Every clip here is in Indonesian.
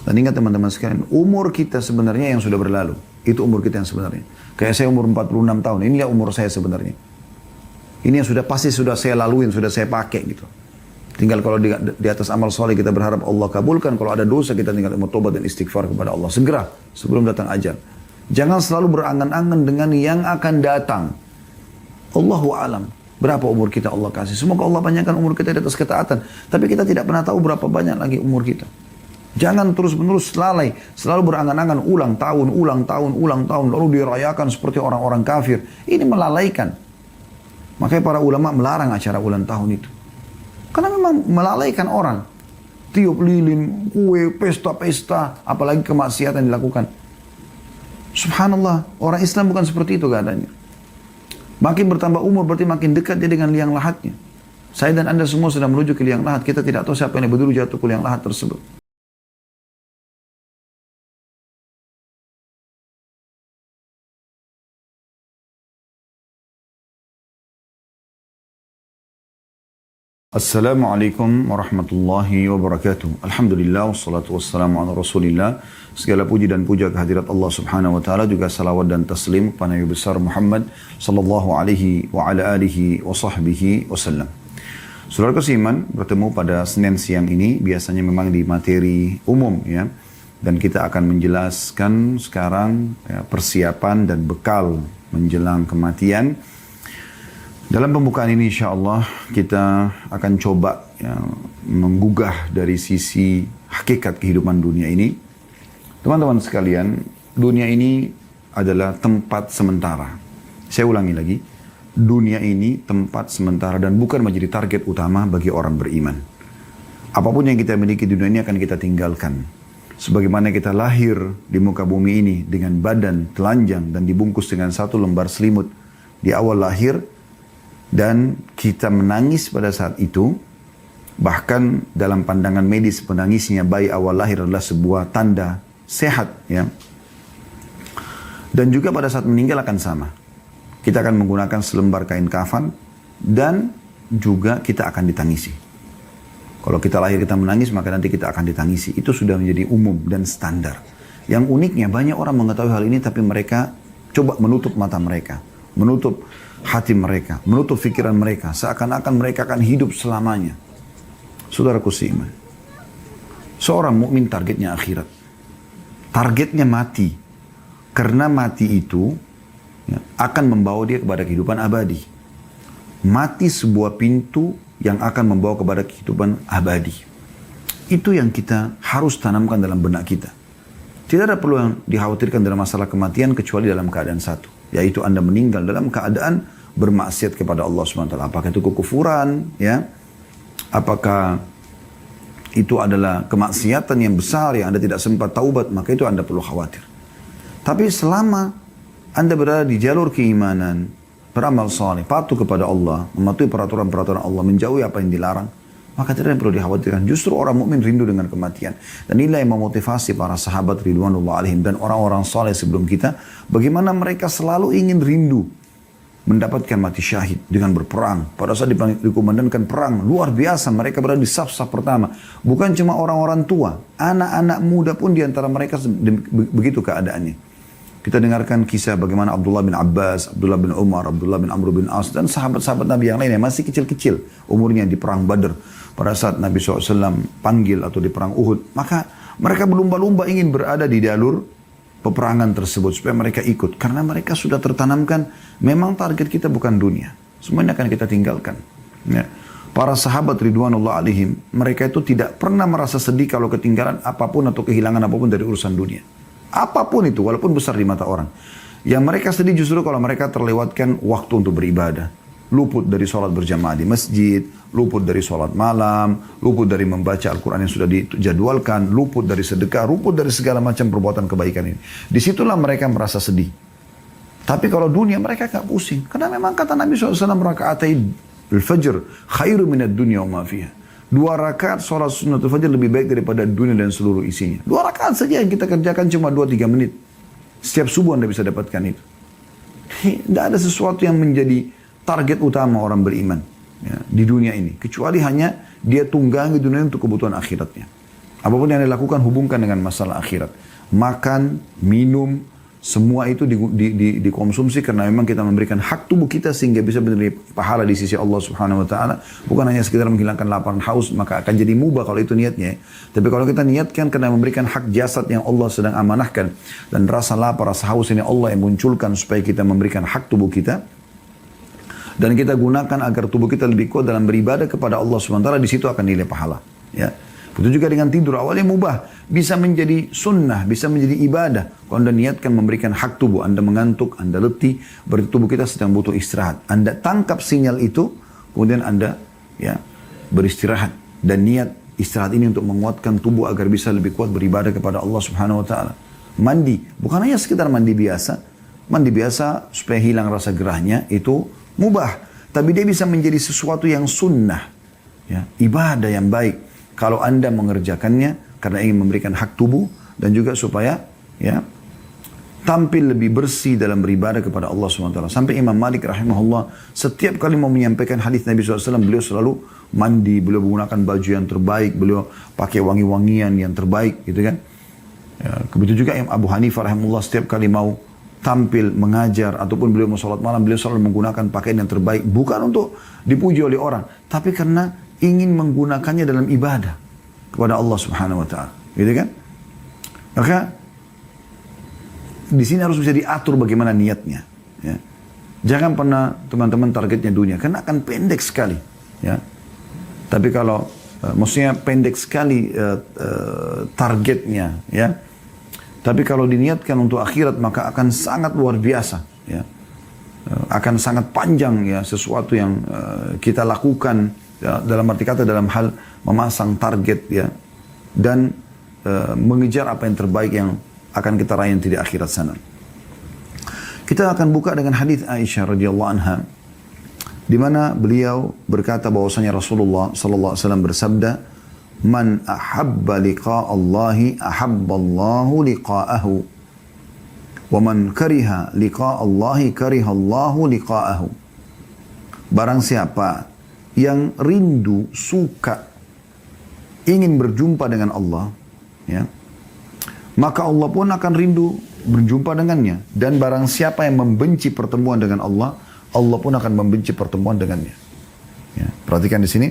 Dan ingat teman-teman sekalian, umur kita sebenarnya yang sudah berlalu. Itu umur kita yang sebenarnya. Kayak saya umur 46 tahun, inilah umur saya sebenarnya. Ini yang sudah pasti sudah saya laluin, sudah saya pakai gitu. Tinggal kalau di atas amal soleh kita berharap Allah kabulkan. Kalau ada dosa kita tinggal mau tobat dan istighfar kepada Allah. Segera sebelum datang ajal. Jangan selalu berangan-angan dengan yang akan datang. Allahu alam. Berapa umur kita Allah kasih. Semoga Allah panjangkan umur kita di atas ketaatan. Tapi kita tidak pernah tahu berapa banyak lagi umur kita. Jangan terus-menerus lalai. Selalu berangan-angan ulang tahun, ulang tahun, ulang tahun. Lalu dirayakan seperti orang-orang kafir. Ini melalaikan. Makanya para ulama melarang acara ulang tahun itu. Karena memang melalaikan orang. Tiup lilin, kue, pesta-pesta, apalagi kemaksiatan dilakukan. Subhanallah, orang Islam bukan seperti itu keadaannya. Makin bertambah umur berarti makin dekat dia dengan liang lahatnya. Saya dan Anda semua sudah menuju ke liang lahat. Kita tidak tahu siapa yang berdulu jatuh ke liang lahat tersebut. Assalamualaikum warahmatullahi wabarakatuh. Alhamdulillah wassalatu wassalamu ala Rasulillah. Segala puji dan puja kehadirat Allah Subhanahu wa taala, juga salawat dan taslim kepada Nabi besar Muhammad sallallahu alaihi wa ala alihi wa sahbihi wasallam. Saudara seiman, bertemu pada Senin siang ini biasanya memang di materi umum ya. Dan kita akan menjelaskan sekarang ya, persiapan dan bekal menjelang kematian. Dalam pembukaan ini insya Allah kita akan coba ya, menggugah dari sisi hakikat kehidupan dunia ini. Teman-teman sekalian, dunia ini adalah tempat sementara. Saya ulangi lagi, dunia ini tempat sementara dan bukan menjadi target utama bagi orang beriman. Apapun yang kita miliki di dunia ini akan kita tinggalkan. Sebagaimana kita lahir di muka bumi ini dengan badan telanjang dan dibungkus dengan satu lembar selimut di awal lahir, dan kita menangis pada saat itu, bahkan dalam pandangan medis menangisnya bayi awal lahir adalah sebuah tanda sehat ya. Dan juga pada saat meninggal akan sama. Kita akan menggunakan selembar kain kafan dan juga kita akan ditangisi. Kalau kita lahir kita menangis, maka nanti kita akan ditangisi. Itu sudah menjadi umum dan standar. Yang uniknya banyak orang mengetahui hal ini tapi mereka coba menutup mata mereka, menutup hati mereka, menutup pikiran mereka, seakan-akan mereka akan hidup selamanya. Saudaraku seiman, seorang mukmin targetnya akhirat, targetnya mati, karena mati itu ya, akan membawa dia kepada kehidupan abadi. Mati sebuah pintu yang akan membawa kepada kehidupan abadi. Itu yang kita harus tanamkan dalam benak kita. Tidak ada perlu yang dikhawatirkan dalam masalah kematian kecuali dalam keadaan satu. Yaitu Anda meninggal dalam keadaan bermaksiat kepada Allah SWT. Apakah itu kekufuran, ya? Apakah itu adalah kemaksiatan yang besar yang Anda tidak sempat taubat, maka itu Anda perlu khawatir. Tapi selama Anda berada di jalur keimanan, beramal saleh, patuh kepada Allah, mematuhi peraturan-peraturan Allah, menjauhi apa yang dilarang, maka tidak ada yang perlu dikhawatirkan. Justru orang mukmin rindu dengan kematian. Dan inilah yang memotivasi para sahabat ridwanullah alaihim dan orang-orang saleh sebelum kita, bagaimana mereka selalu ingin rindu mendapatkan mati syahid dengan berperang. Pada saat dikumandangkan perang luar biasa, mereka berada di saf-saf pertama. Bukan cuma orang-orang tua, anak-anak muda pun diantara mereka begitu keadaannya. Kita dengarkan kisah bagaimana Abdullah bin Abbas, Abdullah bin Umar, Abdullah bin Amr bin As, dan sahabat-sahabat Nabi yang lain yang masih kecil-kecil umurnya di perang Badr. Pada saat Nabi SAW panggil atau di perang Uhud, maka mereka berlumba-lumba ingin berada di jalur peperangan tersebut supaya mereka ikut. Karena mereka sudah tertanamkan, memang target kita bukan dunia. Semuanya akan kita tinggalkan. Ya. Para sahabat ridwanullah alaihim, mereka itu tidak pernah merasa sedih kalau ketinggalan apapun atau kehilangan apapun dari urusan dunia. Apapun itu, walaupun besar di mata orang. Yang mereka sedih justru kalau mereka terlewatkan waktu untuk beribadah. Luput dari sholat berjamaah di masjid, luput dari sholat malam, luput dari membaca Al-Quran yang sudah dijadwalkan, luput dari sedekah, luput dari segala macam perbuatan kebaikan ini. Disitulah mereka merasa sedih. Tapi kalau dunia mereka gak pusing. Karena memang kata Nabi SAW, raka'atai al-fajr khairu minad dunya wa ma fiha. 2 rakaat sholat sunnatul fajr lebih baik daripada dunia dan seluruh isinya. 2 rakaat saja yang kita kerjakan cuma 2-3 menit. Setiap subuh Anda bisa dapatkan itu. Tidak ada sesuatu yang menjadi target utama orang beriman ya, di dunia ini. Kecuali hanya dia tunggangi dunia untuk kebutuhan akhiratnya. Apapun yang dilakukan hubungkan dengan masalah akhirat. Makan, minum, semua itu dikonsumsi karena memang kita memberikan hak tubuh kita sehingga bisa menerima pahala di sisi Allah Subhanahu wa taala, bukan hanya sekedar menghilangkan lapar dan haus, maka akan jadi mubah kalau itu niatnya. Tapi kalau kita niatkan karena memberikan hak jasad yang Allah sedang amanahkan dan rasa lapar, rasa haus ini Allah yang munculkan supaya kita memberikan hak tubuh kita dan kita gunakan agar tubuh kita lebih kuat dalam beribadah kepada Allah Subhanahu wa taala, di situ akan nilai pahala, ya. Begitu juga dengan tidur, awalnya mubah, bisa menjadi sunnah, bisa menjadi ibadah. Kalau Anda niatkan memberikan hak tubuh, Anda mengantuk, Anda letih, berarti tubuh kita sedang butuh istirahat. Anda tangkap sinyal itu, kemudian Anda beristirahat. Dan niat istirahat ini untuk menguatkan tubuh agar bisa lebih kuat beribadah kepada Allah Subhanahu wa taala. Mandi, bukan hanya sekedar mandi biasa. Mandi biasa supaya hilang rasa gerahnya, itu mubah. Tapi dia bisa menjadi sesuatu yang sunnah, ibadah yang baik. Kalau Anda mengerjakannya karena ingin memberikan hak tubuh dan juga supaya tampil lebih bersih dalam beribadah kepada Allah SWT. Sampai Imam Malik rahimahullah setiap kali mau menyampaikan hadis Nabi SAW, beliau selalu mandi, beliau menggunakan baju yang terbaik, beliau pakai wangi-wangian yang terbaik, gitu kan. Begitu juga Imam Abu Hanifah rahimahullah setiap kali mau tampil mengajar ataupun beliau mau sholat malam, beliau selalu menggunakan pakaian yang terbaik, bukan untuk dipuji oleh orang, tapi karena ingin menggunakannya dalam ibadah kepada Allah Subhanahu wa taala, gitu kan? Maka di sini harus bisa diatur bagaimana niatnya, ya. Jangan pernah teman-teman targetnya dunia, karena akan pendek sekali, ya. Tapi kalau maksudnya pendek sekali targetnya, ya. Tapi kalau diniatkan untuk akhirat maka akan sangat luar biasa, ya. Akan sangat panjang, ya, sesuatu yang kita lakukan, ya, dalam arti kata dalam hal memasang target, ya, dan mengejar apa yang terbaik yang akan kita raih nanti di akhirat sana. Kita akan buka dengan hadis Aisyah radhiyallahu anha, di mana beliau berkata bahwasanya Rasulullah sallallahu alaihi wasallam bersabda, "Man ahabba liqa Allahi ahabba Allahu liqa'ahu, wa man kariha liqa Allahi kariha Allahu liqa'ahu." Barang siapa yang rindu, suka, ingin berjumpa dengan Allah, ya, maka Allah pun akan rindu berjumpa dengannya. Dan barang siapa yang membenci pertemuan dengan Allah, Allah pun akan membenci pertemuan dengannya. Ya, perhatikan di sini.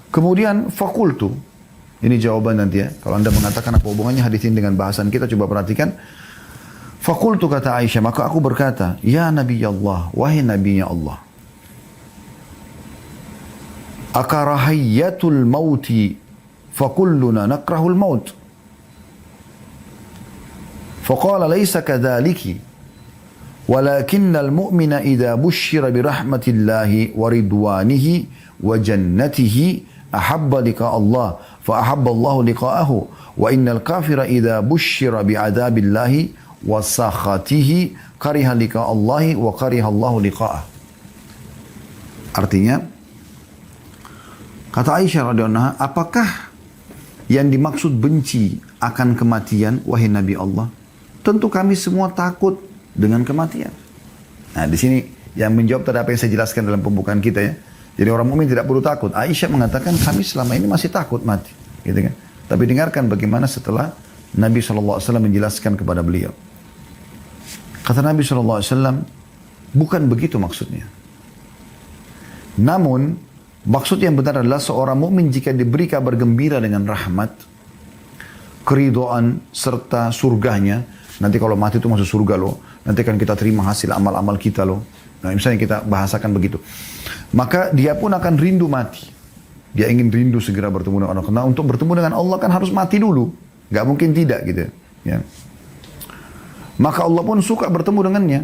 Kemudian fakultu, ini jawaban nanti, ya. Kalau Anda mengatakan apa hubungannya hadis ini dengan bahasan kita, coba perhatikan. Fakultu, kata Aisyah, maka aku berkata, ya Nabi Allah, wahai Nabinya Allah, akarahiyatul mauti fakulluna nakrahul maut. Faqala laysa kadhaliki walakinnal mu'mina idha bushira birahmatillahi wa ridwanihi wa jannatihi ahabba liqa Allah fa ahabba Allahu liqa'ahu wa innal kafira idha bushira bi'adabillahi wa sakhatihi kariha liqa Allahi wa kariha Allahu liqa'ah. Artinya, kata Aisyah radhiyallahu anha, apakah yang dimaksud benci akan kematian, wahai Nabi Allah? Tentu kami semua takut dengan kematian. Nah, di sini yang menjawab tadi apa yang saya jelaskan dalam pembukaan kita, ya. Jadi orang mukmin tidak perlu takut. Aisyah mengatakan kami selama ini masih takut mati, gitu kan? Tapi dengarkan bagaimana setelah Nabi SAW menjelaskan kepada beliau. Kata Nabi SAW, bukan begitu maksudnya. Namun maksud yang benar adalah seorang mukmin jika diberi kabar gembira dengan rahmat, keridhaan serta surganya. Nanti kalau mati itu masuk surga loh. Nanti akan kita terima hasil amal-amal kita loh. Nah, misalnya kita bahasakan begitu. Maka dia pun akan rindu mati. Dia ingin rindu segera bertemu dengan Allah. Karena untuk bertemu dengan Allah kan harus mati dulu. Gak mungkin tidak gitu, ya. Maka Allah pun suka bertemu dengannya.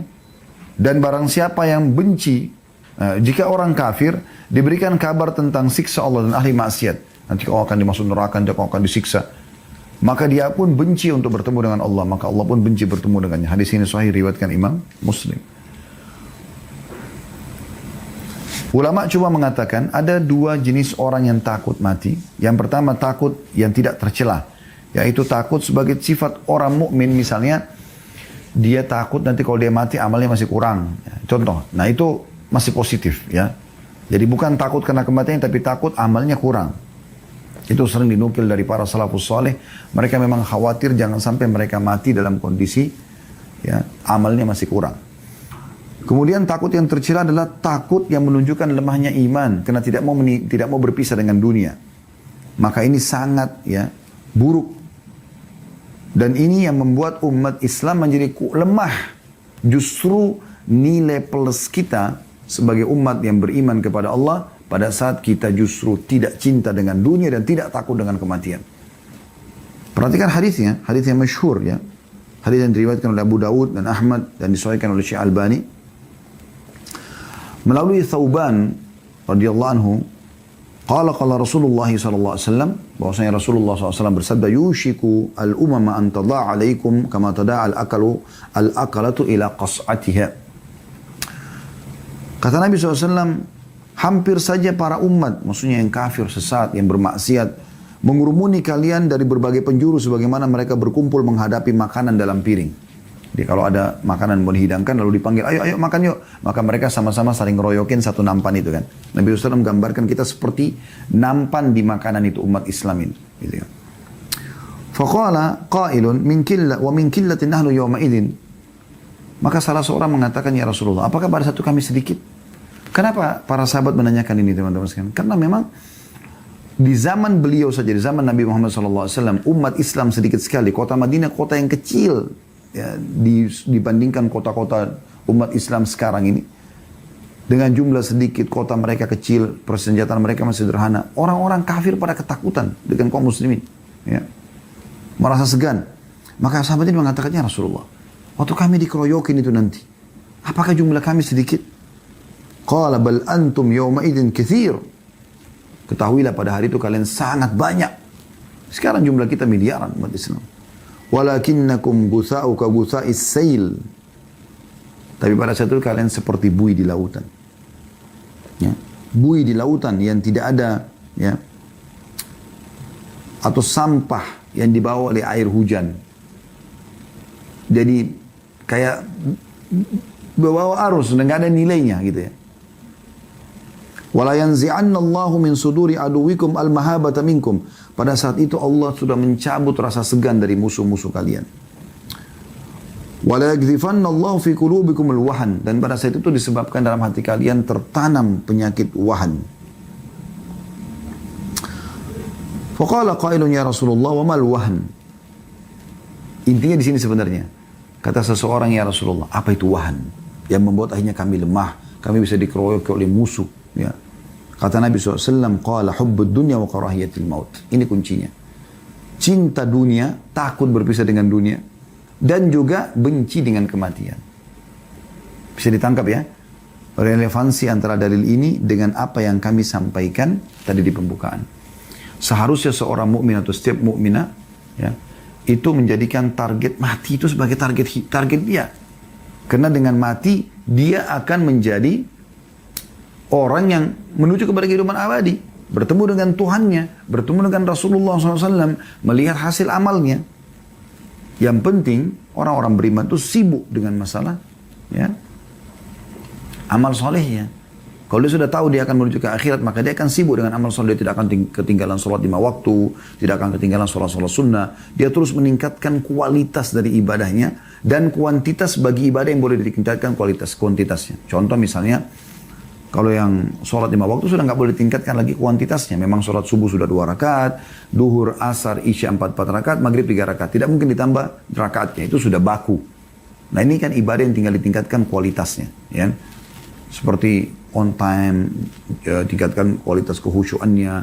Dan barang siapa yang benci, jika orang kafir diberikan kabar tentang siksa Allah dan ahli maksiat, nanti kau akan dimasuk neraka, nanti kau akan disiksa, maka dia pun benci untuk bertemu dengan Allah, maka Allah pun benci bertemu dengannya. Hadis ini sahih riwayatkan Imam Muslim. Ulama cuma mengatakan ada dua jenis orang yang takut mati. Yang pertama takut yang tidak tercela, yaitu takut sebagai sifat orang mukmin. Misalnya dia takut nanti kalau dia mati amalnya masih kurang, contoh. Nah itu masih positif, ya. Jadi bukan takut karena kematian, tapi takut amalnya kurang. Itu sering dinukil dari para salafus saleh. Mereka memang khawatir jangan sampai mereka mati dalam kondisi ya, amalnya masih kurang. Kemudian takut yang tercela adalah takut yang menunjukkan lemahnya iman karena tidak mau berpisah dengan dunia. Maka ini sangat ya buruk. Dan ini yang membuat umat Islam menjadi lemah. Justru nilai plus kita sebagai umat yang beriman kepada Allah pada saat kita justru tidak cinta dengan dunia dan tidak takut dengan kematian. Perhatikan hadisnya, hadis yang masyhur ya. Hadis yang diriwayatkan oleh Abu Dawud dan Ahmad dan disahihkan oleh Syekh Albani. Melalui Thauban radhiyallahu anhu, qala Rasulullah sallallahu alaihi wasallam, bahwasanya Rasulullah SAW bersabda, yushiku al-umama an tada'a alaikum kama tada'a al-akalatu ila qas'atiha. Kata Nabi SAW, hampir saja para umat, maksudnya yang kafir, sesat, yang bermaksiat, mengurumuni kalian dari berbagai penjuru sebagaimana mereka berkumpul menghadapi makanan dalam piring. Jadi kalau ada makanan mau dihidangkan lalu dipanggil, ayo makan yuk. Maka mereka sama-sama saling ngeroyokin satu nampan itu kan. Nabi SAW menggambarkan kita seperti nampan di makanan itu umat Islam ini. Gitu ya. Faqala qailun min killatin nahnu yawma idin. Maka salah seorang mengatakan, ya Rasulullah, apakah pada satu kami sedikit? Kenapa para sahabat menanyakan ini teman-teman sekalian? Karena memang di zaman beliau saja, di zaman Nabi Muhammad SAW, umat Islam sedikit sekali. Kota Madinah kota yang kecil. Ya, dibandingkan kota-kota umat Islam sekarang ini, dengan jumlah sedikit, kota mereka kecil, persenjataan mereka masih sederhana, orang-orang kafir pada ketakutan dengan kaum muslimin, ya, merasa segan. Maka sahabat ini mengatakannya, Rasulullah, waktu kami dikeroyokin itu nanti, apakah jumlah kami sedikit? Qala bal antum yawma idin katsir. Ketahuilah pada hari itu kalian sangat banyak. Sekarang jumlah kita miliaran umat Islam. Walakinnakum gutha'u ka gutha'is sail. Tapi pada saat itu kalian seperti buih di lautan. Ya. Buih di lautan yang tidak ada, ya, atau sampah yang dibawa oleh air hujan. Jadi kayak bawa arus dan nggak ada nilainya gitu ya. Wala yanzi'anna Allahu min suduri aduwikum al-mahabata minkum. Pada saat itu Allah sudah mencabut rasa segan dari musuh-musuh kalian. Wala yaghzifanna Allahu fi qulubikum al-wahan. Dan pada saat itu disebabkan dalam hati kalian tertanam penyakit wahan. Faqala qailun ya Rasulullah wa mal wahan. Intinya di sini sebenarnya, kata seseorang, ya Rasulullah, apa itu wahan? Yang membuat akhirnya kami lemah, kami bisa dikeroyok oleh musuh, ya. Kata Nabi SAW, qala hubbud dunya wa karahiyatil maut. Ini kuncinya. Cinta dunia, takut berpisah dengan dunia, dan juga benci dengan kematian. Bisa ditangkap ya? Relevansi antara dalil ini dengan apa yang kami sampaikan tadi di pembukaan. Seharusnya seorang mukmin atau setiap mukminah, ya, itu menjadikan target mati itu sebagai target dia. Karena dengan mati, dia akan menjadi orang yang menuju kepada kehidupan abadi, bertemu dengan Tuhannya, bertemu dengan Rasulullah SAW, melihat hasil amalnya. Yang penting orang-orang beriman itu sibuk dengan masalah, ya, amal solehnya. Kalau dia sudah tahu dia akan menuju ke akhirat, maka dia akan sibuk dengan amal soleh. Dia tidak akan ketinggalan sholat 5 waktu, tidak akan ketinggalan sholat-sholat sunnah. Dia terus meningkatkan kualitas dari ibadahnya dan kuantitas bagi ibadah yang boleh ditingkatkan kuantitasnya. Contoh misalnya, kalau yang sholat 5 waktu sudah nggak boleh ditingkatkan lagi kuantitasnya. Memang sholat subuh sudah 2 rakaat, duhur, asar, isya 4 rakaat, maghrib 3 rakaat. Tidak mungkin ditambah rakaatnya, itu sudah baku. Nah ini kan ibadah yang tinggal ditingkatkan kualitasnya. Ya. Seperti on time, tingkatkan kualitas kehusyuannya,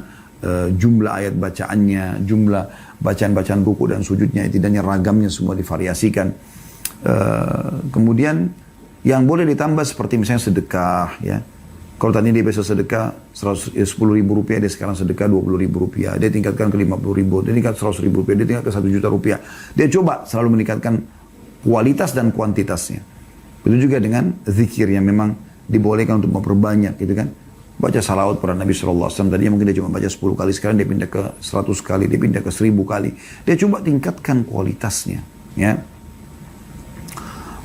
jumlah ayat bacaannya, jumlah bacaan-bacaan ruku dan sujudnya, tidaknya ragamnya semua divariasikan. Kemudian yang boleh ditambah seperti misalnya sedekah, ya. Kalau tadi dia biasa sedekah 10.000 rupiah, dia sekarang sedekah 20.000 rupiah. Dia tingkatkan ke 50.000, dia tingkat 100.000 rupiah, dia tingkat ke 1 juta rupiah. Dia coba selalu meningkatkan kualitas dan kuantitasnya. Begitu juga dengan zikir yang memang dibolehkan untuk memperbanyak gitu kan. Baca salawat pada Nabi SAW, tadinya mungkin dia cuma baca 10 kali, sekarang dia pindah ke 100 kali, dia pindah ke 1000 kali. Dia coba tingkatkan kualitasnya, ya.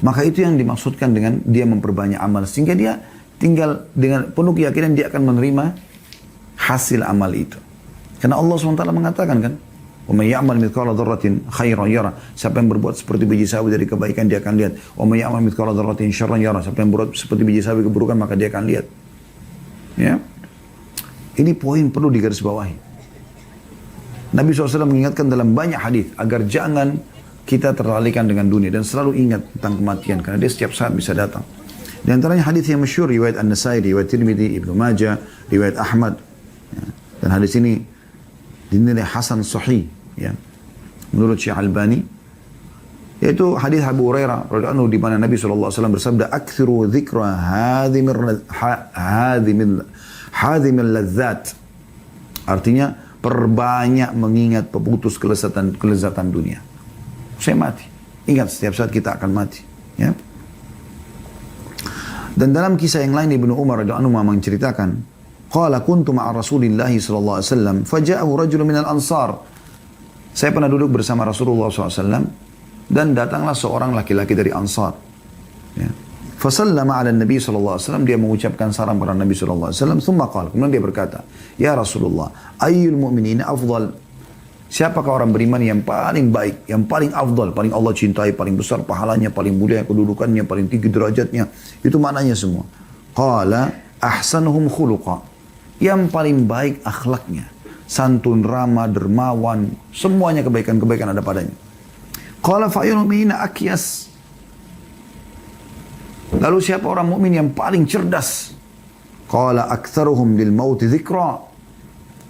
Maka itu yang dimaksudkan dengan dia memperbanyak amal, sehingga dia tinggal dengan penuh keyakinan dia akan menerima hasil amal itu. Karena Allah SWT mengatakan kan, "Wa may ya'mal mithqala dzarratin khairan yara." Siapa yang berbuat seperti biji sawi dari kebaikan dia akan lihat. "Wa may ya'mal mithqala dzarratin syarran yara." Siapa yang berbuat seperti biji sawi keburukan maka dia akan lihat. Ya. Ini poin perlu digarisbawahi. Nabi SAW mengingatkan dalam banyak hadis agar jangan kita terlalaikan dengan dunia dan selalu ingat tentang kematian karena dia setiap saat bisa datang. Di antaranya hadis yang masyhur riwayat An-Nasai, riwayat Tirmidzi, Ibnu Majah, riwayat Ahmad. Ya. Dan hadis ini dinilai hasan sahih ya. Menurut Syekh Albani yaitu hadis Abu Hurairah radhiyallahu anhu di mana Nabi SAW bersabda, "Aktsiru dzikra hadhimil ladzat." Artinya perbanyak mengingat pemutus kelezatan dunia. Saya mati. Ingat setiap saat kita akan mati. Ya. Dan dalam kisah yang lain Ibnu Umar radhiyallahu anhu menceritakan, qala kuntu ma'a Rasulillah sallallahu alaihi wasallam faja'ahu rajulun minal ansar. Saya pernah duduk bersama Rasulullah SAW dan datanglah seorang laki-laki dari Ansar. Ya. Fasallama ala Nabi SAW, dia mengucapkan salam kepada Nabi SAW. Thumma qala, kemudian dia berkata, "Ya Rasulullah, ayyul mu'minina afdal?" Siapakah orang beriman yang paling baik, yang paling afdal, paling Allah cintai, paling besar pahalanya, paling mulia kedudukannya, paling tinggi derajatnya. Itu maknanya semua. Qala ahsanuhum khuluqa. Yang paling baik akhlaknya. Santun, ramah, dermawan, semuanya kebaikan-kebaikan ada padanya. Qala fa'ayyul mu'minina akyas. Lalu siapa orang mukmin yang paling cerdas? Qala aktsaruhum lil maut dzikra.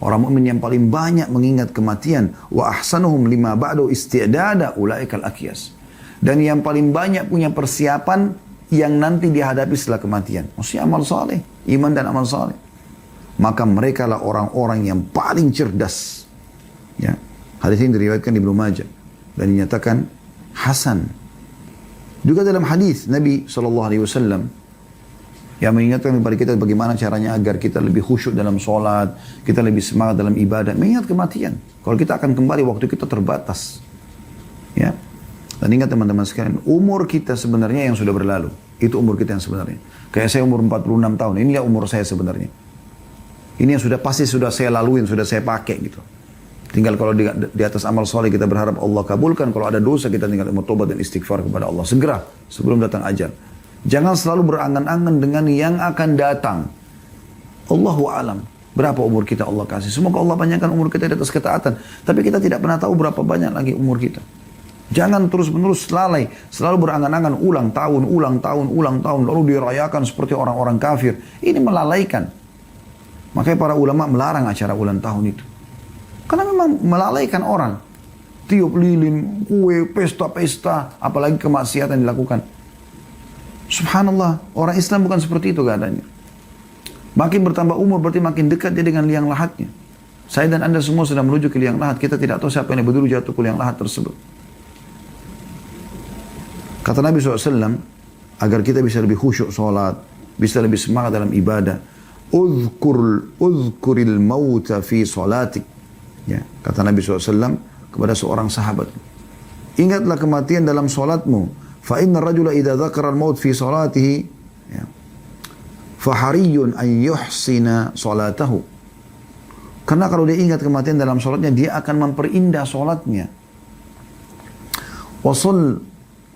Orang mukmin yang paling banyak mengingat kematian. Wa ahsanuhum lima ba'du isti'dada ulaikal akyas. Dan yang paling banyak punya persiapan yang nanti dihadapi setelah kematian. Maksudnya amal saleh, iman dan amal saleh. Maka mereka lah orang-orang yang paling cerdas. Ya. Hadis ini diriwayatkan di Ibnu Majah dan dinyatakan hasan. Juga dalam hadis Nabi SAW yang mengingatkan kepada kita bagaimana caranya agar kita lebih khusyuk dalam sholat, kita lebih semangat dalam ibadah, mengingat kematian. Kalau kita akan kembali, waktu kita terbatas. Ya. Dan ingat teman-teman sekalian, umur kita sebenarnya yang sudah berlalu. Itu umur kita yang sebenarnya. Kayak saya umur 46 tahun, inilah umur saya sebenarnya. Ini yang sudah pasti sudah saya laluin, sudah saya pakai gitu. Tinggal kalau di atas amal soleh kita berharap Allah kabulkan. Kalau ada dosa kita tinggal bertobat dan istighfar kepada Allah. Segera sebelum datang ajal. Jangan selalu berangan-angan dengan yang akan datang. Allahu alam. Berapa umur kita Allah kasih. Semoga Allah panjangkan umur kita di atas ketaatan. Tapi kita tidak pernah tahu berapa banyak lagi umur kita. Jangan terus-menerus lalai. Selalu berangan-angan ulang tahun. Lalu dirayakan seperti orang-orang kafir. Ini melalaikan. Makanya para ulama melarang acara ulang tahun itu. Karena memang melalaikan orang. Tiup lilin, kue, pesta-pesta, apalagi kemaksiatan dilakukan. Subhanallah, orang Islam bukan seperti itu keadaannya. Makin bertambah umur berarti makin dekat dia dengan liang lahatnya. Saya dan Anda semua sudah menuju ke liang lahat. Kita tidak tahu siapa yang betul jatuh ke liang lahat tersebut. Kata Nabi SAW, agar kita bisa lebih khusyuk sholat, bisa lebih semangat dalam ibadah, Uzkuril mauta fi sholatik. Ya, kata Nabi SAW kepada seorang sahabat, ingatlah kematian dalam sholatmu. Fa inna rajula idza dzakara al-maut fi sholatihi, ya, fahariyun an yuhsina sholatahu. Karena kalau dia ingat kematian dalam sholatnya, dia akan memperindah sholatnya. Wasol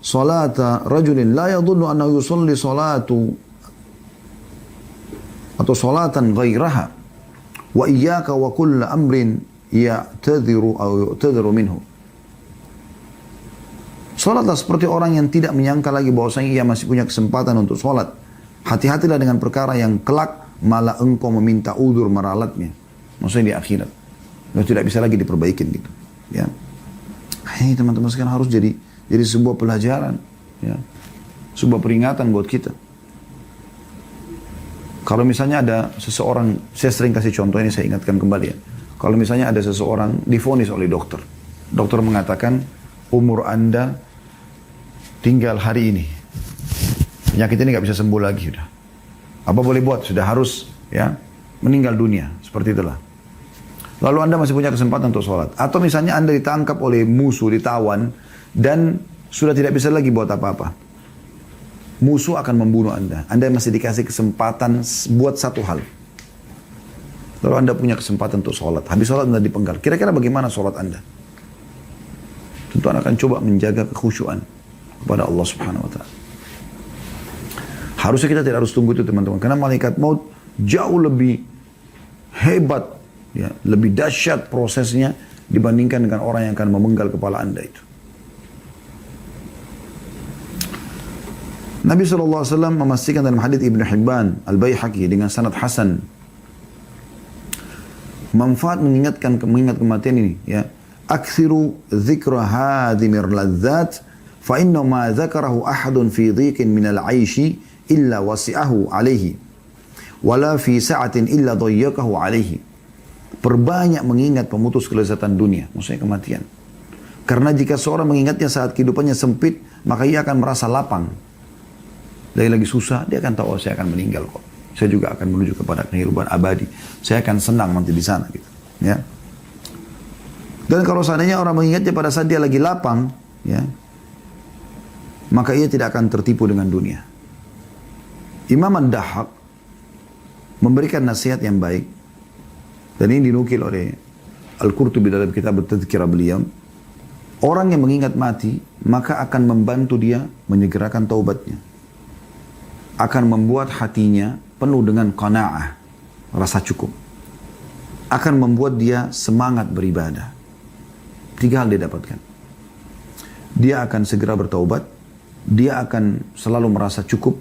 sholata rajulin la yadhunnu annahu yusalli sholatu atau sholatan ghairaha wa iyyaka wa kull amrin ya'tadhiru aw yu'tadhiru minhu. Sholatlah seperti orang yang tidak menyangka lagi bahwasanya ia masih punya kesempatan untuk sholat. Hati-hatilah dengan perkara yang kelak malah engkau meminta udzur meralatnya. Maksudnya di akhirat. Itu tidak bisa lagi diperbaikin gitu. Ya. Ini teman-teman sekarang harus jadi sebuah pelajaran. Ya. Sebuah peringatan buat kita. Kalau misalnya ada seseorang, saya sering kasih contoh ini, saya ingatkan kembali ya. Kalau misalnya ada seseorang divonis oleh dokter. Dokter mengatakan, umur Anda tinggal hari ini. Penyakit ini nggak bisa sembuh lagi. Sudah. Apa boleh buat? Sudah harus ya meninggal dunia. Seperti itulah. Lalu Anda masih punya kesempatan untuk sholat. Atau misalnya Anda ditangkap oleh musuh, ditawan, dan sudah tidak bisa lagi buat apa-apa. Musuh akan membunuh Anda. Anda masih dikasih kesempatan buat satu hal. Lalu Anda punya kesempatan untuk sholat. Habis sholat Anda dipenggal. Kira-kira bagaimana sholat Anda? Tentu Anda akan coba menjaga kekhusyuan kepada Allah Subhanahu wa Ta'ala. Harusnya kita tidak harus tunggu itu teman-teman. Karena malaikat maut jauh lebih hebat, ya, lebih dahsyat prosesnya dibandingkan dengan orang yang akan memenggal kepala Anda itu. Nabi SAW memastikan dalam hadits Ibnu Hibban Al-Baihaqi dengan sanad hasan, manfaat mengingat kematian ini, ya. Aktsiru dzikra hadhimir ladzat fa inna ma dzakarahu ahadun fi dhiqin minal 'aishi illa wasi'ahu 'alaihi wala fi sa'atin illa dhayyaqahu 'alaihi. Perbanyak mengingat pemutus kelezatan dunia, maksudnya kematian. Karena jika seorang mengingatnya saat kehidupannya sempit, maka ia akan merasa lapang. Lagi susah, dia akan tahu, oh, saya akan meninggal kok. Saya juga akan menuju kepada kehidupan abadi. Saya akan senang nanti di sana, gitu. Ya. Dan kalau seandainya orang mengingatnya pada saat dia lagi lapang, ya, maka ia tidak akan tertipu dengan dunia. Imam Ad-Dahhak memberikan nasihat yang baik, dan ini dinukil oleh Al-Qurtubi dalam kitab Tadhkirah beliau. Orang yang mengingat mati, maka akan membantu dia menyegerakan taubatnya. Akan membuat hatinya penuh dengan qanaah, rasa cukup. Akan membuat dia semangat beribadah. 3 hal dia dapatkan. Dia akan segera bertaubat, dia akan selalu merasa cukup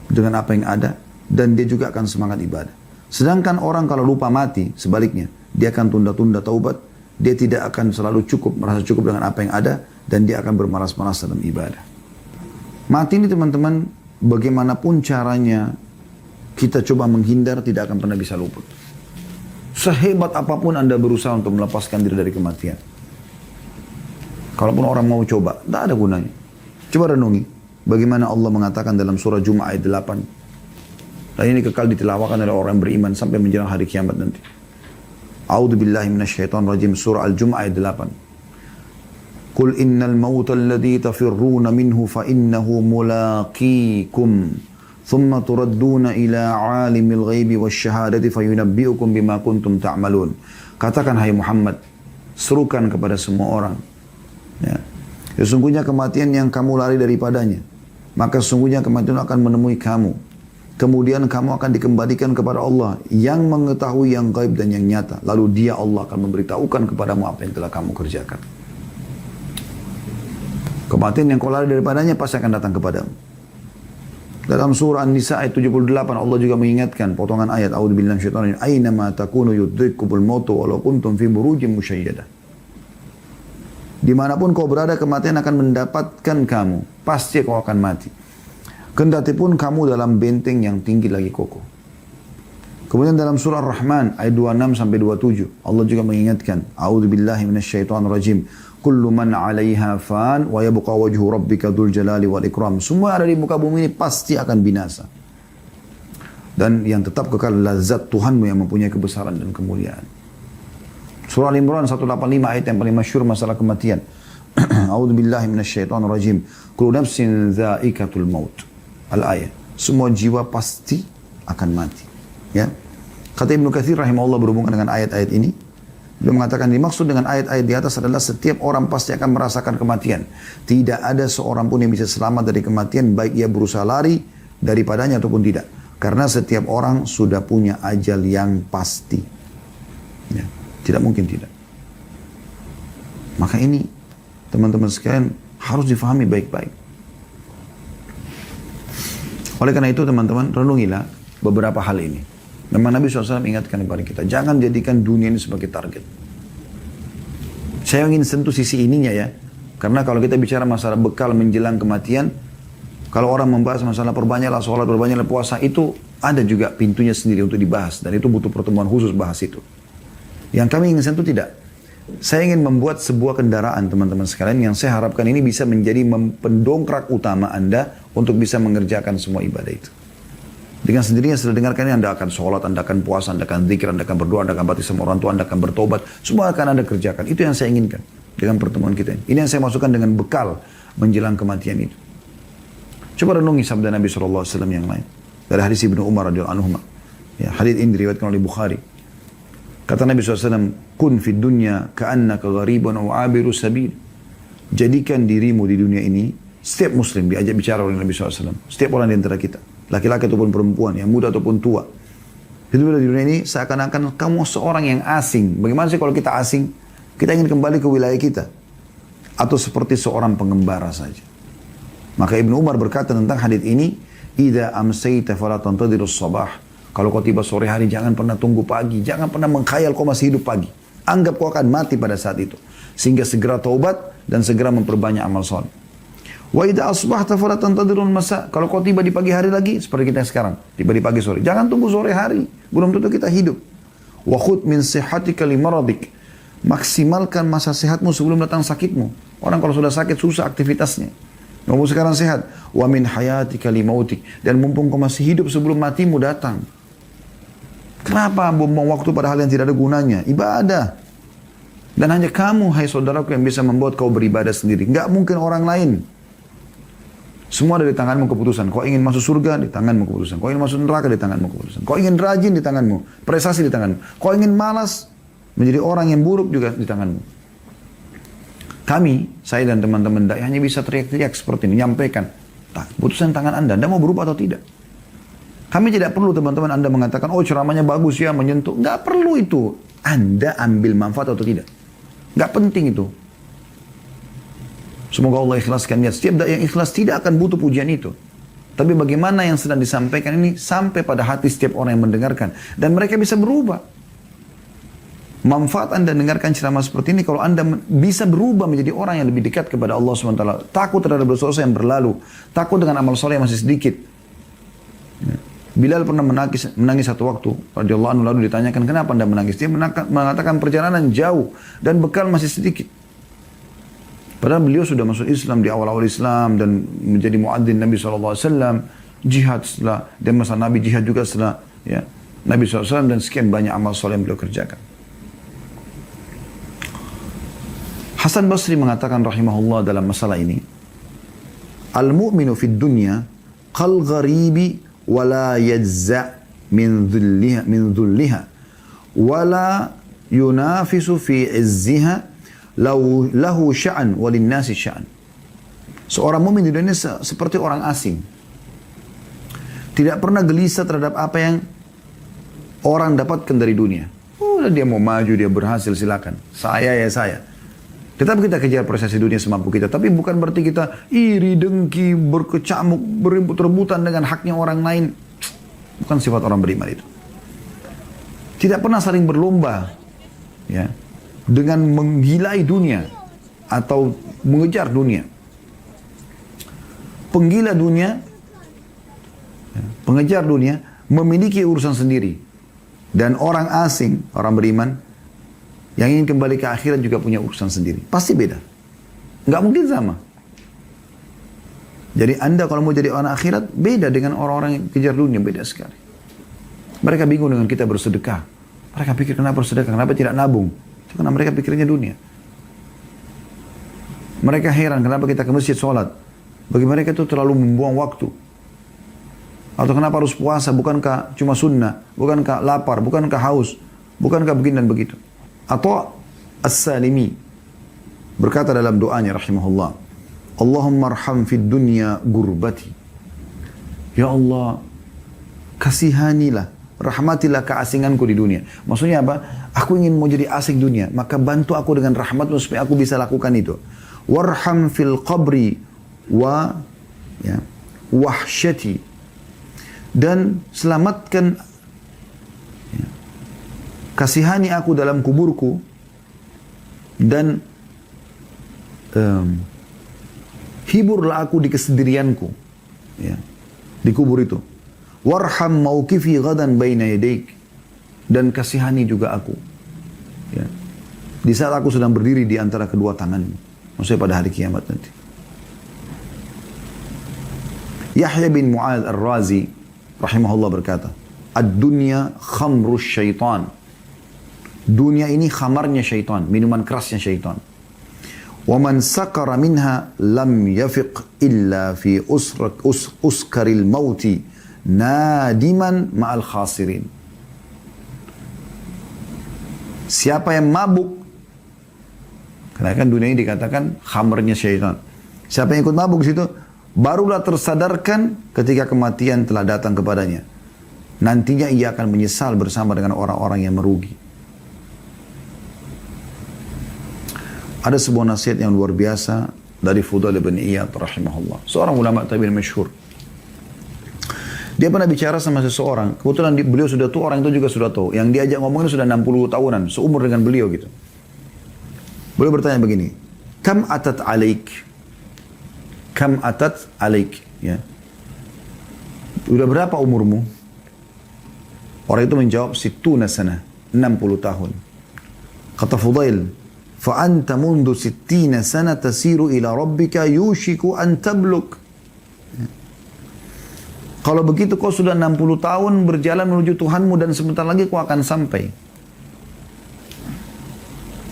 dengan apa yang ada, dan dia juga akan semangat ibadah. Sedangkan orang kalau lupa mati, sebaliknya, dia akan tunda-tunda taubat, dia tidak akan selalu cukup, merasa cukup dengan apa yang ada, dan dia akan bermalas-malas dalam ibadah. Mati ini teman-teman, bagaimanapun caranya kita coba menghindar, tidak akan pernah bisa luput. Sehebat apapun Anda berusaha untuk melepaskan diri dari kematian, kalaupun orang mau coba, tidak ada gunanya. Coba renungi bagaimana Allah mengatakan dalam surah Jum'ah ayat 8. Dan ini kekal ditilawakan oleh orang beriman sampai menjelang hari kiamat nanti. A'udzu billahi minasyaitonir rajim, surah Al-Jum'ah ayat 8. Qul innal mauta alladhi tafirruna minhu fa innahu mulaqikum thumma turadduna ila 'alimil ghaibi wasyahadati fayunabbi'ukum bima kuntum ta'malun. Katakan hai Muhammad, serukan kepada semua orang, ya, sesungguhnya kematian yang kamu lari daripadanya, maka sesungguhnya kematian akan menemui kamu. Kemudian kamu akan dikembalikan kepada Allah yang mengetahui yang gaib dan yang nyata. Lalu dia Allah akan memberitahukan kepadamu apa yang telah kamu kerjakan. Kematian yang kau lari daripadanya pasti akan datang kepadamu. Dalam surah An-Nisa ayat 78 Allah juga mengingatkan potongan ayat A'udzubillahi minasyaitonir rajim, "Ainama takunu yudrikkumul mautu walau kuntum fi burujin musyayyadah." Dimanapun kau berada, kematian akan mendapatkan kamu. Pasti kau akan mati. Kendati pun kamu dalam benteng yang tinggi lagi kokoh. Kemudian dalam surah Ar-Rahman ayat 26 sampai 27 Allah juga mengingatkan, A'udzubillahi minasyaitonir rajim, kullu man 'alaiha fan wa yabqa wajhu rabbika dzul jalali wal ikram. Semua ada di muka bumi ini pasti akan binasa. Dan yang tetap kekal lazat Tuhanmu yang mempunyai kebesaran dan kemuliaan. Surah Al-Imran 185 ayat yang paling masyhur masalah kematian. A'udzubillahi minasyaitonir rajim. Kullu nafsin dha'iqatul maut. Al-ayat. Semua jiwa pasti akan mati. Ya. Kata Ibnu Katsir rahimahullah berhubungan dengan ayat-ayat ini, beliau mengatakan dimaksud dengan ayat-ayat di atas adalah setiap orang pasti akan merasakan kematian. Tidak ada seorang pun yang bisa selamat dari kematian, baik ia berusaha lari daripadanya ataupun tidak. Karena setiap orang sudah punya ajal yang pasti. Ya. Tidak mungkin tidak. Maka ini teman-teman sekalian harus difahami baik-baik. Oleh karena itu teman-teman renungilah beberapa hal ini. Memang Nabi SAW ingatkan kepada kita, jangan jadikan dunia ini sebagai target. Saya ingin sentuh sisi ininya ya. Karena kalau kita bicara masalah bekal menjelang kematian, kalau orang membahas masalah perbanyaklah sholat, perbanyaklah puasa, itu ada juga pintunya sendiri untuk dibahas. Dan itu butuh pertemuan khusus bahas itu. Yang kami ingin sentuh tidak. Saya ingin membuat sebuah kendaraan teman-teman sekalian yang saya harapkan ini bisa menjadi pendongkrak utama Anda untuk bisa mengerjakan semua ibadah itu. Dengan sendirinya setelah dengarkan ini Anda akan sholat, Anda akan puasa, Anda akan zikir, Anda akan berdoa, Anda akan bakti sama orang tua, Anda akan bertobat. Semua akan Anda kerjakan. Itu yang saya inginkan dengan pertemuan kita ini. Ini yang saya masukkan dengan bekal menjelang kematian itu. Coba renungi sabda Nabi SAW yang lain. Dari hadis Ibnu Umar radhiyallahu anhu. Ya, hadis ini diriwayatkan oleh Bukhari. Kata Nabi SAW, kun fid dunya ka'annaka gharibun aw abiru sabil. Jadikan dirimu di dunia ini, setiap muslim diajak bicara oleh Nabi SAW. Setiap orang di antara kita, laki-laki ataupun perempuan, yang muda ataupun tua. Hidup di dunia ini seakan-akan kamu seorang yang asing. Bagaimana sih kalau kita asing? Kita ingin kembali ke wilayah kita. Atau seperti seorang pengembara saja. Maka Ibnu Umar berkata tentang hadits ini, "Idza amsayta fala tantadirus sabah." Kalau kau tiba sore hari, jangan pernah tunggu pagi. Jangan pernah mengkhayal kau masih hidup pagi. Anggap kau akan mati pada saat itu. Sehingga segera taubat dan segera memperbanyak amal saleh. Wa idza asbahta fala tantadirul masa. Kalau kau tiba di pagi hari lagi, seperti kita sekarang, tiba di pagi sore. Jangan tunggu sore hari. Belum tentu kita hidup. Wa khudh min sihhatika li maradik. Maksimalkan masa sehatmu sebelum datang sakitmu. Orang kalau sudah sakit susah aktivitasnya. Kamu sekarang sehat. Wa min hayatika li mautik. Dan mumpung kau masih hidup sebelum matimu datang. Kenapa buang waktu pada hal yang tidak ada gunanya? Ibadah. Dan hanya kamu, hai saudaraku, yang bisa membuat kau beribadah sendiri. Enggak mungkin orang lain. Semua ada di tanganmu keputusan. Kau ingin masuk surga, di tanganmu keputusan. Kau ingin masuk neraka, di tanganmu keputusan. Kau ingin rajin, di tanganmu. Prestasi di tanganmu. Kau ingin malas, menjadi orang yang buruk juga di tanganmu. Kami, saya dan teman-teman dai hanya bisa teriak-teriak seperti ini, menyampaikan. Keputusan tangan Anda mau berubah atau tidak? Kami tidak perlu teman-teman Anda mengatakan, oh ceramahnya bagus ya, menyentuh. Nggak perlu itu. Anda ambil manfaat atau tidak. Nggak penting itu. Semoga Allah ikhlaskan niat. Setiap dai yang ikhlas tidak akan butuh pujian itu. Tapi bagaimana yang sedang disampaikan ini sampai pada hati setiap orang yang mendengarkan. Dan mereka bisa berubah. Manfaat Anda dengarkan ceramah seperti ini kalau Anda bisa berubah menjadi orang yang lebih dekat kepada Allah SWT. Takut terhadap dosa yang berlalu. Takut dengan amal soleh yang masih sedikit. Bilal pernah menangis satu waktu. Radhiyallahu anhu, lalu ditanyakan, kenapa Anda menangis? Dia mengatakan perjalanan jauh dan bekal masih sedikit. Padahal beliau sudah masuk Islam di awal-awal Islam dan menjadi muadzin Nabi SAW, jihad setelah, dan masa Nabi jihad juga setelah ya, Nabi SAW, dan sekian banyak amal soleh yang beliau kerjakan. Hasan Basri mengatakan rahimahullah dalam masalah ini, al-mu'minu fid dunya qal gharibi wa la yajza' min dhulliha wa la yunafisu fi izziha lahu sya'an walin nasi sya'an. Seorang mukmin di dunia seperti orang asing. Tidak pernah gelisah terhadap apa yang orang dapatkan dari dunia. Oh, dia mau maju, dia berhasil, silakan. Saya ya saya. Tetap kita kejar prestasi dunia semampu kita. Tapi bukan berarti kita iri, dengki, berkecamuk, berebut-rebutan dengan haknya orang lain. Bukan sifat orang beriman itu. Tidak pernah saling berlomba. Ya. Dengan menggilai dunia atau mengejar dunia. Penggila dunia, pengejar dunia memiliki urusan sendiri. Dan orang asing, orang beriman yang ingin kembali ke akhirat juga punya urusan sendiri. Pasti beda. Nggak mungkin sama. Jadi Anda kalau mau jadi orang akhirat, beda dengan orang-orang yang kejar dunia, beda sekali. Mereka bingung dengan kita bersedekah. Mereka pikir kenapa bersedekah, kenapa tidak nabung. Karena mereka pikirnya dunia. Mereka heran kenapa kita ke masjid sholat. Bagi mereka itu terlalu membuang waktu. Atau kenapa harus puasa, bukankah cuma sunnah, bukankah lapar, bukankah haus, bukankah begini dan begitu. Atau As-Salimi berkata dalam doanya rahimahullah, Allahumma arham fid dunya gurbati. Ya Allah, kasihanilah, rahmatilah keasinganku di dunia. Maksudnya apa? Aku ingin mau jadi asing dunia, maka bantu aku dengan rahmatmu supaya aku bisa lakukan itu. Warham fil qabri wa ya, wahsyati. Dan selamatkan, ya, kasihani aku dalam kuburku dan hiburlah aku di kesendirianku, ya, di kubur itu. Warham mauqifi ghadan baina yadaik, dan kasihani juga aku, ya, di saat aku sedang berdiri di antara kedua tanganmu, maksudnya pada hari kiamat nanti. Yahya bin Mu'adz Ar-Razi rahimahullah berkata, ad-dunya khamrus syaitan. Dunia ini khamarnya syaitan, minuman kerasnya syaitan. Wa man sakara minha lam yafiq illa fi uskaril mauti nadiman ma'al khasirin. Siapa yang mabuk, karena kan dunia ini dikatakan khamrnya syaitan. Siapa yang ikut mabuk situ, barulah tersadarkan ketika kematian telah datang kepadanya. Nantinya ia akan menyesal bersama dengan orang-orang yang merugi. Ada sebuah nasihat yang luar biasa dari Fudail bin Iyad rahimahullah. Seorang ulama tabi'in masyhur. Dia pernah bicara sama seseorang, kebetulan beliau sudah tua, orang itu juga sudah tua. Yang diajak ngomongin sudah 60 tahunan, seumur dengan beliau gitu. Beliau bertanya begini, Kam atat alaik? Kam atat alaik? Ya. Udah berapa umurmu? Orang itu menjawab, Sittuna sana, 60 tahun. Kata Fudail, Fa anta mundu sittina sana tasiru ila rabbika yushiku an tabluk. Kalau begitu kau sudah 60 tahun berjalan menuju Tuhanmu dan sebentar lagi kau akan sampai.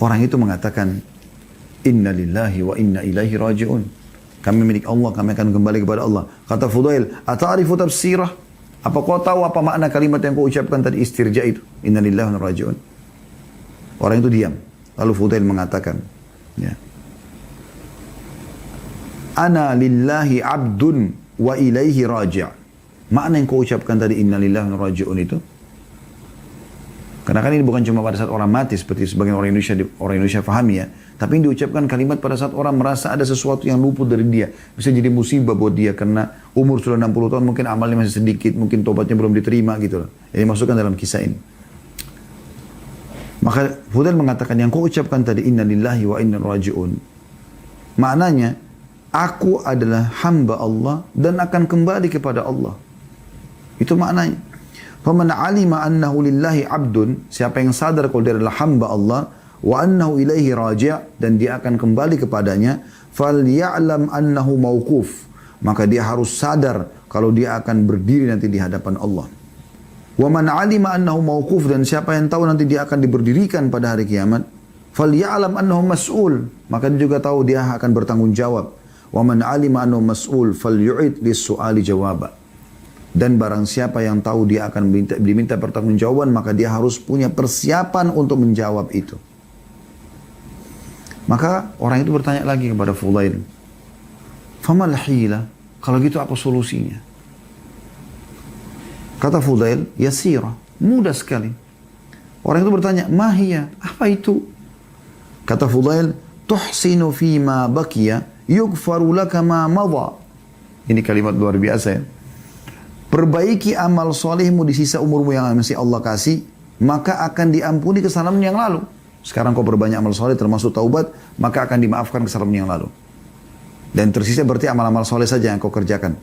Orang itu mengatakan, Inna lillahi wa inna ilaihi raji'un. Kami milik Allah, kami akan kembali kepada Allah. Kata Fudail, Ata'arifu tafsirah? Apa kau tahu apa makna kalimat yang kau ucapkan tadi istirja itu? Inna lillahi wa inna raji'un. Orang itu diam. Lalu Fudail mengatakan, ya, Ana lillahi abdun wa ilaihi raji'. Makna yang kau ucapkan tadi inna lillahi wa inna raji'un itu, karena kan ini bukan cuma pada saat orang mati seperti sebagian orang Indonesia fahami ya, tapi ini diucapkan kalimat pada saat orang merasa ada sesuatu yang luput dari dia, bisa jadi musibah buat dia karena umur sudah 60 tahun, mungkin amalnya masih sedikit, mungkin tobatnya belum diterima gitu loh. Ini masukkan dalam kisah ini. Maka Fudail mengatakan yang kau ucapkan tadi inna lillahi wa inna raji'un, maknanya aku adalah hamba Allah dan akan kembali kepada Allah. Itu maknanya. Faman alima annahu lillahi abdun, siapa yang sadar kalau dia adalah hamba Allah, wa annahu ilaihi raji', dan dia akan kembali kepadanya, falya'lam annahu mauquf, maka dia harus sadar kalau dia akan berdiri nanti di hadapan Allah. Wa man alima annahu mauquf, dan siapa yang tahu nanti dia akan diberdirikan pada hari kiamat, falya'lam annahu mas'ul, maka dia juga tahu dia akan bertanggung jawab. Wa man alima annahu mas'ul falyu'id lis-su'ali jawaba. Dan barang siapa yang tahu dia akan diminta pertanggungjawaban, maka dia harus punya persiapan untuk menjawab itu. Maka orang itu bertanya lagi kepada Fudail, Famal hila? Kalau gitu apa solusinya? Kata Fudail, Yasira, mudah sekali. Orang itu bertanya, Mahia, apa itu? Kata Fudail, Tuhsinu fima bakiya, yugfaru laka ma madha. Ini kalimat luar biasa ya. Perbaiki amal solehmu di sisa umurmu yang masih Allah kasih, maka akan diampuni kesalahanmu yang lalu. Sekarang kau berbanyak amal soleh termasuk taubat, maka akan dimaafkan kesalahanmu yang lalu. Dan tersisa berarti amal-amal soleh saja yang kau kerjakan.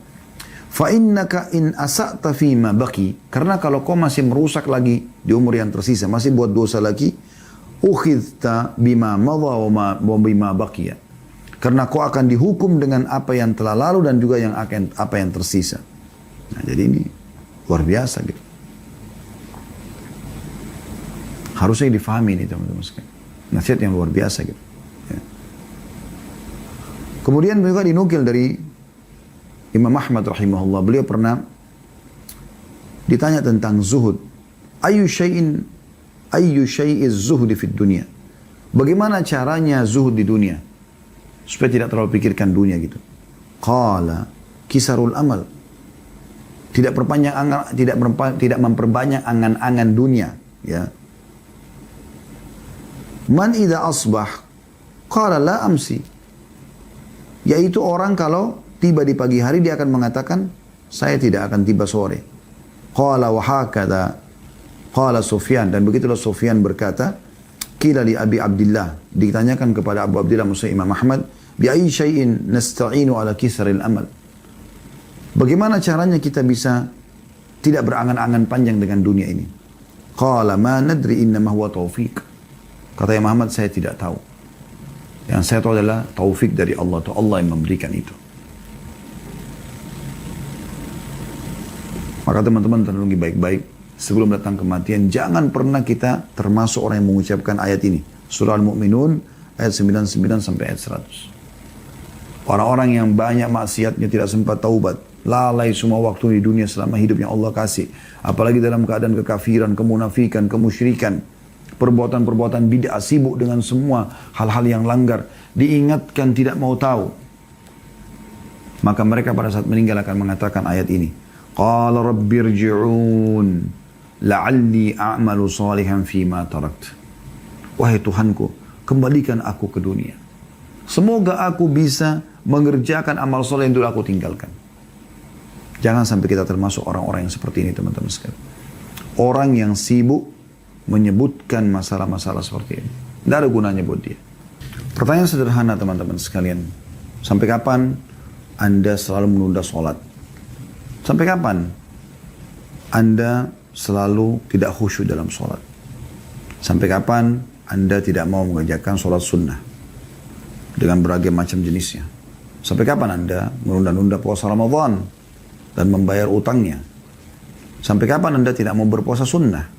Fa innaka in asa'ta fima baki, karena kalau kau masih merusak lagi di umur yang tersisa, masih buat dosa lagi, ukhidta bima madha wa bima baqiya. Karena kau akan dihukum dengan apa yang telah lalu dan juga yang akan apa yang tersisa. Nah, jadi ini luar biasa gitu. Harusnya difahami ini teman-teman sekalian. Nasihat yang luar biasa gitu. Ya. Kemudian juga dinukil dari Imam Ahmad rahimahullah. Beliau pernah ditanya tentang zuhud. Ayyu syai'iz zuhudi fid dunia. Bagaimana caranya zuhud di dunia? Supaya tidak terlalu pikirkan dunia gitu. Qala kisarul amal. Tidak memperbanyak angan-angan dunia, ya. Man idza asbah qala la amsi. Yaitu orang kalau tiba di pagi hari dia akan mengatakan saya tidak akan tiba sore. Qala wa hakadha qala Sufyan, dan begitulah Sufyan berkata, qila li Abi Abdullah, ditanyakan kepada Abu Abdullah Musa Imam Ahmad, bi ayyi syai'in nasta'inu ala kisril amal. Bagaimana caranya kita bisa tidak berangan-angan panjang dengan dunia ini? Qala ma nadri innama huwa taufiq. Kata Imam Ahmad, saya tidak tahu. Yang saya tahu adalah taufik dari Allah, atau Allah yang memberikan itu. Maka teman-teman renungi baik-baik sebelum datang kematian. Jangan pernah kita termasuk orang yang mengucapkan ayat ini. Surah Al-Mu'minun ayat 99 sampai ayat 100. Orang-orang yang banyak maksiatnya tidak sempat taubat, lalai semua waktu di dunia selama hidup yang Allah kasih. Apalagi dalam keadaan kekafiran, kemunafikan, kemusyrikan. perbuatan-perbuatan bid'ah, sibuk dengan semua hal-hal yang langgar, diingatkan tidak mau tahu. Maka mereka pada saat meninggal akan mengatakan ayat ini. Qala rabbirji'un la'alli a'malu salihan fima tarakt. Wahai Tuhanku, kembalikan aku ke dunia. Semoga aku bisa mengerjakan amal soleh yang dulu aku tinggalkan. Jangan sampai kita termasuk orang-orang yang seperti ini, teman-teman sekalian. Orang yang sibuk menyebutkan masalah-masalah seperti ini. Tidak ada gunanya buat dia. Pertanyaan sederhana, teman-teman sekalian. Sampai kapan Anda selalu menunda sholat? Sampai kapan Anda selalu tidak khusyuk dalam sholat? Sampai kapan Anda tidak mau mengerjakan sholat sunnah dengan berbagai macam jenisnya? Sampai kapan Anda menunda-nunda puasa Ramadan dan membayar utangnya? Sampai kapan Anda tidak mau berpuasa sunnah?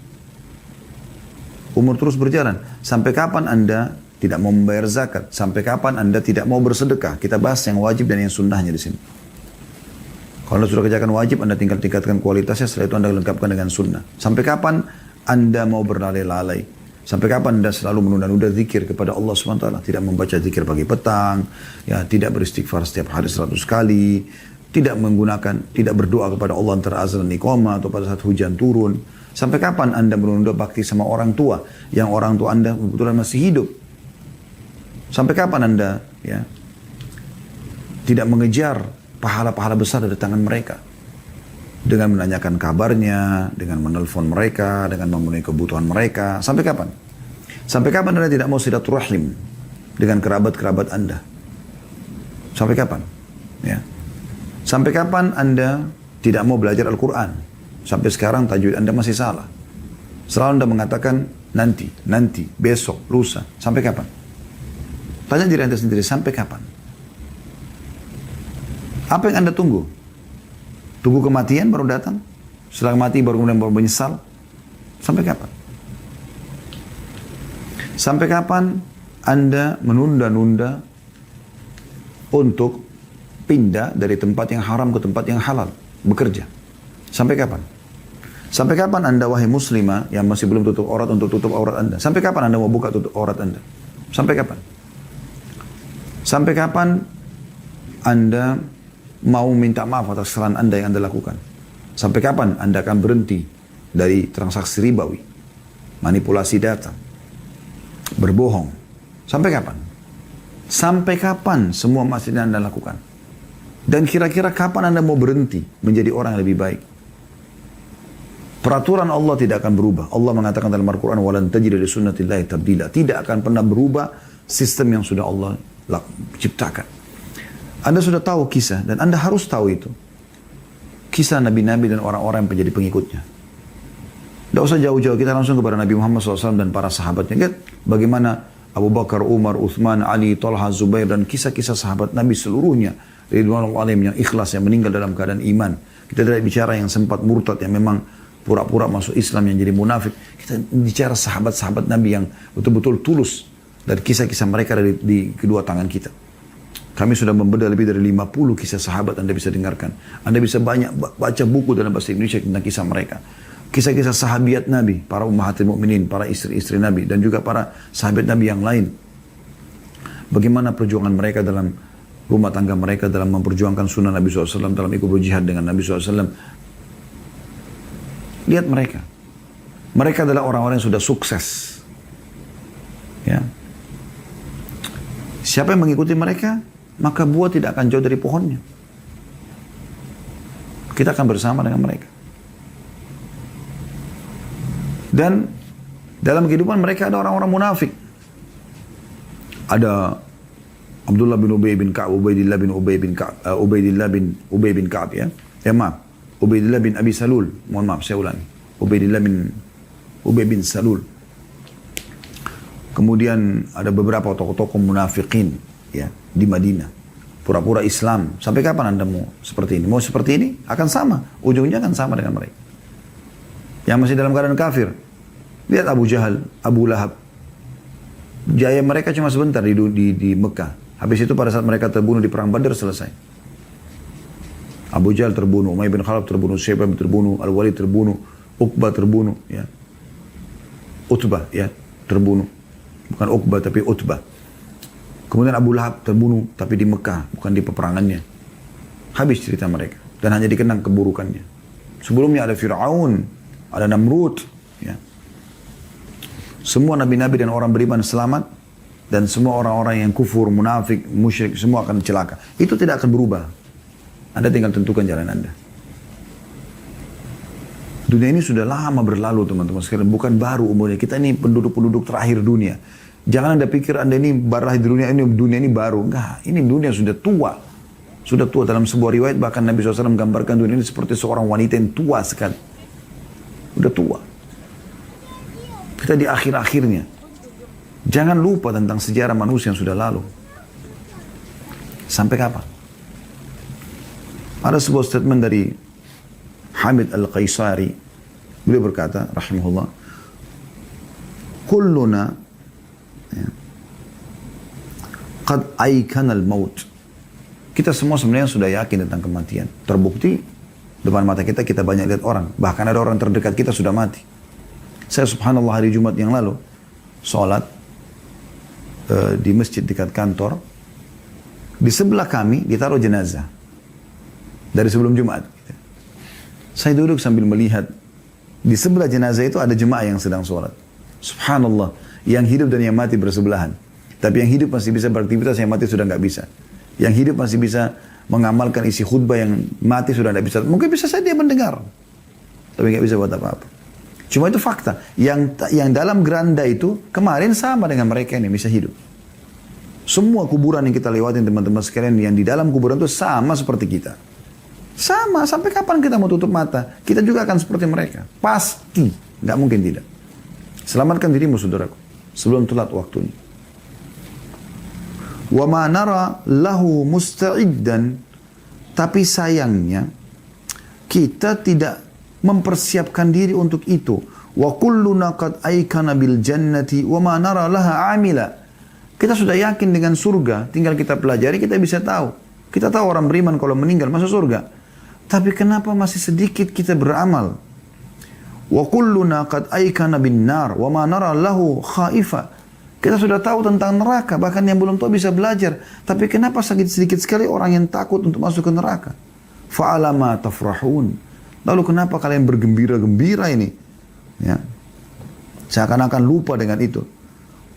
Umur terus berjalan. Sampai kapan Anda tidak mau membayar zakat? Sampai kapan Anda tidak mau bersedekah? Kita bahas yang wajib dan yang sunnahnya di sini. Kalau Anda sudah kerjakan wajib, Anda tinggal tingkatkan kualitasnya, setelah itu Anda lengkapkan dengan sunnah. Sampai kapan Anda mau berlalai-lalai? Sampai kapan Anda selalu menunda-nunda zikir kepada Allah SWT? Tidak membaca zikir pagi petang, ya, tidak beristighfar setiap hari 100 kali, tidak berdoa kepada Allah antara azan dan iqamah atau pada saat hujan turun. Sampai kapan Anda menunda bakti sama orang tua, yang orang tua Anda kebetulan masih hidup? Sampai kapan Anda tidak mengejar pahala-pahala besar dari tangan mereka? Dengan menanyakan kabarnya, dengan menelpon mereka, dengan memenuhi kebutuhan mereka. Sampai kapan? Sampai kapan Anda tidak mau silaturahim dengan kerabat-kerabat Anda? Sampai kapan? Ya. Sampai kapan Anda tidak mau belajar Al-Quran? Sampai sekarang tajwid Anda masih salah. Selalu Anda mengatakan nanti, besok, lusa. Sampai kapan? Tanya diri Anda sendiri, sampai kapan? Apa yang Anda tunggu? Tunggu kematian baru datang? Setelah mati baru kemudian baru menyesal? Sampai kapan? Sampai kapan Anda menunda-nunda untuk pindah dari tempat yang haram ke tempat yang halal? Bekerja. Sampai kapan? Sampai kapan Anda, wahai muslimah yang masih belum tutup aurat, untuk tutup aurat Anda? Sampai kapan Anda mau buka tutup aurat Anda? Sampai kapan? Sampai kapan Anda mau minta maaf atas kesalahan Anda yang Anda lakukan? Sampai kapan Anda akan berhenti dari transaksi ribawi, manipulasi data, berbohong? Sampai kapan? Sampai kapan semua masih Anda lakukan? Dan kira-kira kapan Anda mau berhenti menjadi orang yang lebih baik? Peraturan Allah tidak akan berubah. Allah mengatakan dalam Al-Quran, وَلَنْ تَجِدَ لِسُنَّةِ اللَّهِ تَبْدِيلًا. Tidak akan pernah berubah sistem yang sudah Allah ciptakan. Anda sudah tahu kisah, dan Anda harus tahu itu. Kisah Nabi-Nabi dan orang-orang yang menjadi pengikutnya. Tidak usah jauh-jauh, kita langsung kepada Nabi Muhammad SAW dan para sahabatnya. Lihat bagaimana Abu Bakar, Umar, Uthman, Ali, Talha, Zubair, dan kisah-kisah sahabat Nabi seluruhnya. Ridwanullah alaihim yang ikhlas, yang meninggal dalam keadaan iman. Kita tidak bicara yang sempat murtad, yang memang pura-pura masuk Islam, yang jadi munafik. Kita bicara sahabat-sahabat Nabi yang betul-betul tulus. Dan kisah-kisah mereka di kedua tangan kita. Kami sudah membedah lebih dari 50 kisah sahabat Anda bisa dengarkan. Anda bisa banyak baca buku dalam bahasa Indonesia tentang kisah mereka. Kisah-kisah sahabiat Nabi, para ummahatil mukminin, para istri-istri Nabi, dan juga para sahabat Nabi yang lain. Bagaimana perjuangan mereka dalam rumah tangga mereka, dalam memperjuangkan sunnah Nabi SAW, dalam ikut berjihad dengan Nabi SAW. Lihat mereka. Mereka adalah orang-orang yang sudah sukses. Ya. Siapa yang mengikuti mereka, maka buah tidak akan jauh dari pohonnya. Kita akan bersama dengan mereka. Dan dalam kehidupan mereka ada orang-orang munafik. Ada Abdullah bin Ubay bin Ka'ab, Ubaidillah bin Ubay bin Ka'ab, ya. Maaf. Ubaidillah bin Abi Salul. Mohon maaf, saya ulangi. Ubaidillah bin Ubay bin Salul. Kemudian ada beberapa tokoh-tokoh munafikin, ya, di Madinah. Pura-pura Islam. Sampai kapan Anda mau seperti ini? Mau seperti ini? Akan sama. Ujungnya akan sama dengan mereka. Yang masih dalam keadaan kafir. Lihat Abu Jahal, Abu Lahab. Jaya mereka cuma sebentar di Mekah. Habis itu pada saat mereka terbunuh di perang Badar, selesai. Abu Jahal terbunuh, Umayyah bin Khalaf terbunuh, Syaibah terbunuh, Al-Walid terbunuh, Uqbah terbunuh, ya. Utbah, ya. terbunuh. Bukan Uqbah tapi Utbah. Kemudian Abu Lahab terbunuh tapi di Mekah, bukan di peperangannya. Habis cerita mereka. Dan hanya dikenang keburukannya. Sebelumnya ada Fir'aun, ada Namrud. Ya. Semua nabi-nabi dan orang beriman selamat. Dan semua orang-orang yang kufur, munafik, musyrik, semua akan celaka. Itu tidak akan berubah. Anda tinggal tentukan jalan Anda. Dunia ini sudah lama berlalu teman-teman sekalian. Bukan baru umurnya. Kita ini penduduk-penduduk terakhir dunia. Jangan Anda pikir Anda ini barah di dunia ini baru. Enggak, ini dunia sudah tua. Sudah tua. Dalam sebuah riwayat bahkan Nabi SAW menggambarkan dunia ini seperti seorang wanita yang tua sekali. Sudah tua. Kita di akhir-akhirnya. Jangan lupa tentang sejarah manusia yang sudah lalu. Sampai kapan? Ada sebuah statement dari Hamid Al-Qaisari. Beliau berkata, rahimahullah, kulluna qad aikana al-maut. Kita semua sebenarnya sudah yakin tentang kematian. Terbukti depan mata kita, kita banyak lihat orang. Bahkan ada orang terdekat kita sudah mati. Saya subhanallah hari Jumat yang lalu sholat di masjid dekat kantor. Di sebelah kami ditaruh jenazah dari sebelum Jumat. Saya duduk sambil melihat di sebelah jenazah itu ada jemaah yang sedang sholat. Subhanallah, yang hidup dan yang mati bersebelahan. Tapi yang hidup masih bisa beraktivitas, yang mati sudah nggak bisa. Yang hidup masih bisa mengamalkan isi khutbah, yang mati sudah nggak bisa. Mungkin bisa saja dia mendengar, tapi nggak bisa buat apa-apa. Cuma itu fakta. Yang dalam geranda itu kemarin sama dengan mereka yang bisa hidup. Semua kuburan yang kita lewatin teman-teman sekalian, yang di dalam kuburan itu sama seperti kita. Sama, sampai kapan kita mau tutup mata? Kita juga akan seperti mereka. Pasti, nggak mungkin tidak. Selamatkan dirimu saudaraku, sebelum telat waktunya. Wa ma nara lahu musta'iddan, tapi sayangnya kita tidak mempersiapkan diri untuk itu. Wa kulluna qad aikana bil jannati wa ma nara laha amila. Kita sudah yakin dengan surga, tinggal kita pelajari, kita bisa tahu. Kita tahu orang beriman kalau meninggal masuk surga. Tapi kenapa masih sedikit kita beramal? Wa kulluna qad aikana bin nar wa ma nara lahu khaifa. Kita sudah tahu tentang neraka, bahkan yang belum tahu bisa belajar. Tapi kenapa sedikit sekali orang yang takut untuk masuk ke neraka? Fa'alama tafrahun. Lalu kenapa kalian bergembira-gembira ini? Ya. Seakan-akan lupa dengan itu.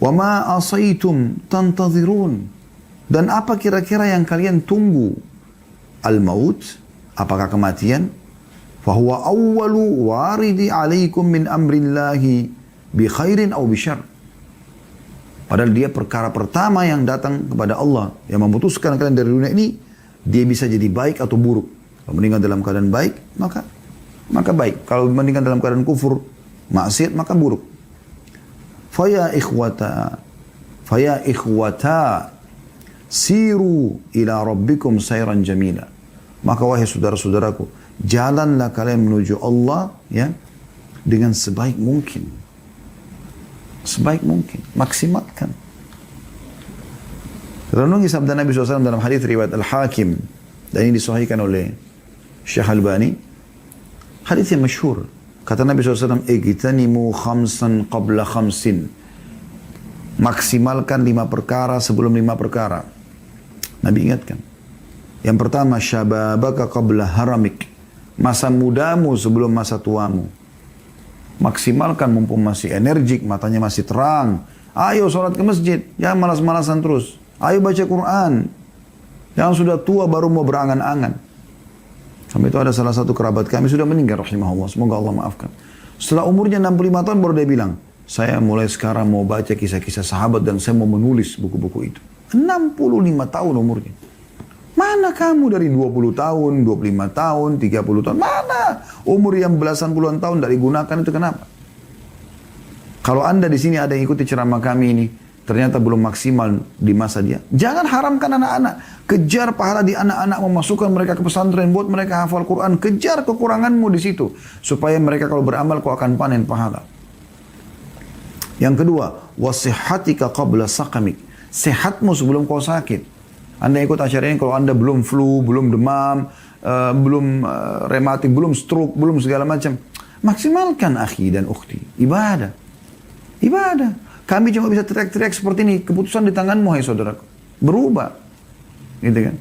Wa ma asaitum tantazirun. Dan apa kira-kira yang kalian tunggu? Al-maut, apakah kematian? Fahuwa awwalu waridi alaikum min amrillahi bi khairin aw bi syarr. Padahal dia perkara pertama yang datang kepada Allah, yang memutuskan kalian dari dunia ini, dia bisa jadi baik atau buruk. Kalau meninggal dalam keadaan baik, maka baik. Kalau meninggal dalam keadaan kufur, maksiat, maka buruk. Faya ikhwata, siru ila rabbikum sayran jamila. Maka wahai saudara-saudaraku, jalanlah kalian menuju Allah ya dengan sebaik mungkin. Sebaik mungkin, maksimalkan. Renungi sabda Nabi SAW dalam hadis riwayat Al-Hakim, dan ini disahihkan oleh Syekh Albani. Hadis yang masyhur. Kata Nabi SAW, "Igtanimu khamsan qabla khamsin." Maksimalkan 5 perkara sebelum 5 perkara. Nabi ingatkan. Yang pertama, syababaka qabla haramik. Masa mudamu sebelum masa tuamu. Maksimalkan mumpung masih energik, matanya masih terang. Ayo sholat ke masjid, jangan malas-malasan terus. Ayo baca Quran. Jangan sudah tua baru mau berangan-angan. Sampai itu ada salah satu kerabat kami sudah meninggal rahimahullah. Semoga Allah maafkan. Setelah umurnya 65 tahun baru dia bilang, saya mulai sekarang mau baca kisah-kisah sahabat dan saya mau menulis buku-buku itu. 65 tahun umurnya. Mana kamu dari 20 tahun, 25 tahun, 30 tahun? Mana? Umur yang belasan puluhan tahun tidak digunakan itu kenapa? Kalau Anda di sini ada yang ikuti ceramah kami ini, ternyata belum maksimal di masa dia. Jangan haramkan anak-anak. Kejar pahala di anak-anak, memasukkan mereka ke pesantren, buat mereka hafal Quran. Kejar kekuranganmu di situ. Supaya mereka kalau beramal kau akan panen pahala. Yang kedua, wasihatika qabla sakamik. Sehatmu sebelum kau sakit. Anda ikut acara ini kalau Anda belum flu, belum demam, belum rematik, belum stroke, belum segala macam. Maksimalkan akhi dan ukhti. Ibadah. Ibadah. Kami cuma bisa teriak-teriak seperti ini. Keputusan di tanganmu, hai saudaraku. Berubah. Gitu kan.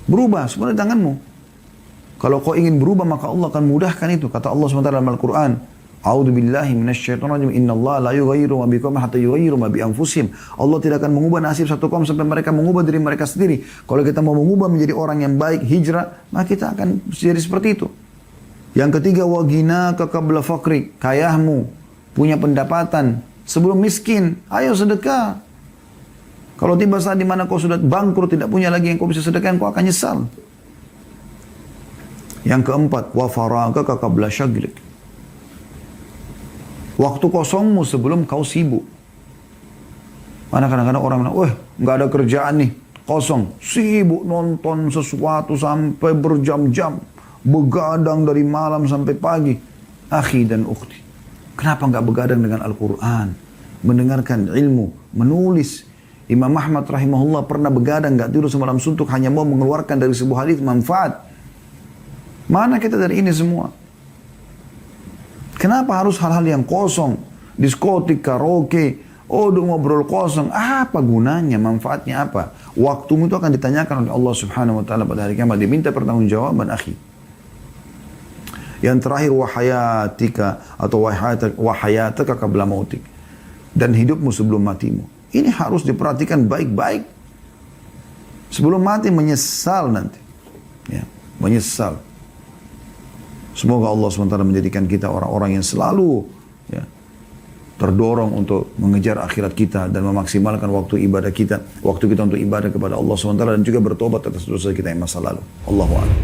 Berubah, semua di tanganmu. Kalau kau ingin berubah, maka Allah akan mudahkan itu. Kata Allah SWT dalam Al-Quran. A'udzu billahi minasyaitonir rajim. Innallaha la yughayyiru ma biqaumin hatta yughayyiru ma bi anfusihim. Allah tidak akan mengubah nasib satu kaum sampai mereka mengubah diri mereka sendiri. Kalau kita mau mengubah menjadi orang yang baik, hijrah, maka kita akan jadi seperti itu. Yang ketiga, wa ghinaka qabla faqri. Kayahmu, punya pendapatan sebelum miskin. Ayo sedekah. Kalau tiba saat di mana kau sudah bangkrut, tidak punya lagi yang kau bisa sedekahkan, kau akan nyesal. Yang keempat, wa faragaka qabla syaglik. Waktu kosongmu sebelum kau sibuk. Mana kadang-kadang orang bilang, wah nggak ada kerjaan nih, kosong. Sibuk nonton sesuatu sampai berjam-jam. Begadang dari malam sampai pagi. Akhi dan ukhti, kenapa nggak begadang dengan Al-Quran? Mendengarkan ilmu, menulis. Imam Ahmad rahimahullah pernah begadang, nggak tidur semalam suntuk, hanya mau mengeluarkan dari sebuah hadis manfaat. Mana kita dari ini semua? Kenapa harus hal-hal yang kosong? Diskotik, karaoke, ngobrol kosong. Apa gunanya? Manfaatnya apa? Waktumu itu akan ditanyakan oleh Allah Subhanahu wa taala pada hari kiamat. Diminta pertanggungjawaban, akhi. Yang terakhir, wahayatika atau wahayataka qabla mautik. Dan hidupmu sebelum matimu. Ini harus diperhatikan baik-baik. Sebelum mati menyesal nanti. Ya, menyesal. Semoga Allah SWT menjadikan kita orang-orang yang selalu ya, terdorong untuk mengejar akhirat kita dan memaksimalkan waktu ibadah kita, waktu kita untuk ibadah kepada Allah SWT dan juga bertobat atas dosa kita yang masa lalu. Allahu a'lam.